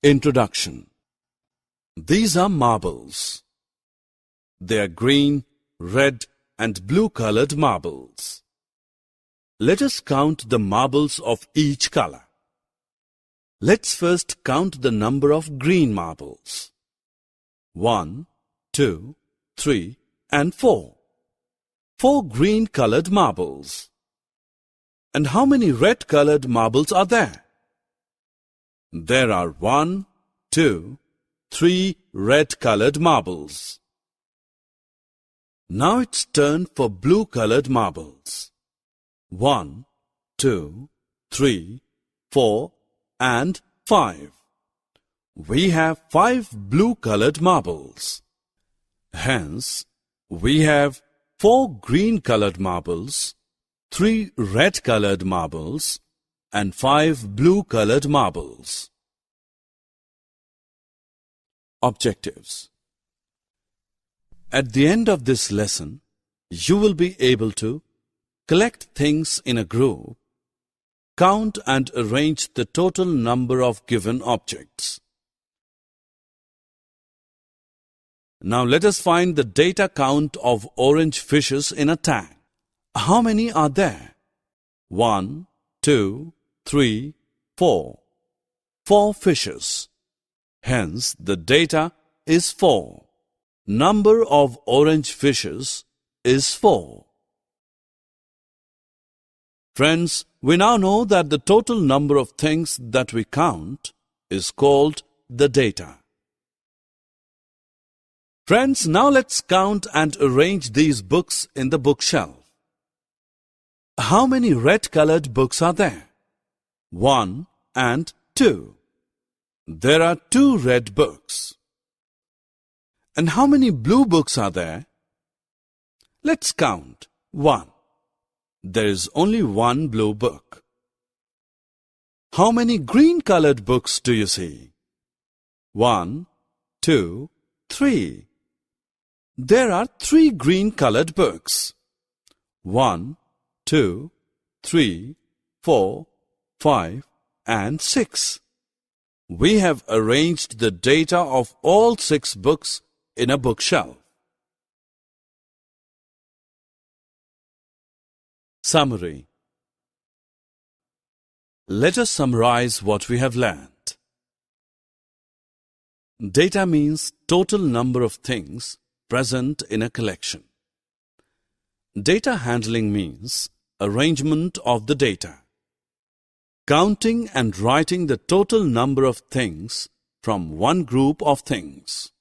Introduction. These are marbles. They are green, red and blue colored marbles. Let us count the marbles of each color. Let's first count the number of green marbles. 1, 2, 3 and 4. 4 green colored marbles. And how many red colored marbles are there? There are 1, 2, 3 red colored marbles. Now it's turn for blue colored marbles. 1, 2, 3, 4 and 5. We have 5 blue colored marbles. Hence, we have 4 green colored marbles, 3 red colored marbles and 5 blue colored marbles. Objectives. At the end of this lesson, you will be able to collect things in a group, count and arrange the total number of given objects. Now let us find the data count of orange fishes in a tank. How many are there? 1, 2, 3, 4. 4 fishes. Hence, the data is 4. Number of orange fishes is 4. Friends, we now know that the total number of things that we count is called the data. Friends, now let's count and arrange these books in the bookshelf. How many red-colored books are there? 1 and 2. There are 2 red books. And how many blue books are there? Let's count. 1. There is only 1 blue book. How many green-colored books do you see? 1, 2, 3. There are 3 green-colored books. 1, 2, 3, 4, 5 and 6. We have arranged the data of all 6 books in a bookshelf. Summary. Let us summarize what we have learned. Data means total number of things present in a collection. Data handling means arrangement of the data. Counting and writing the total number of things from one group of things.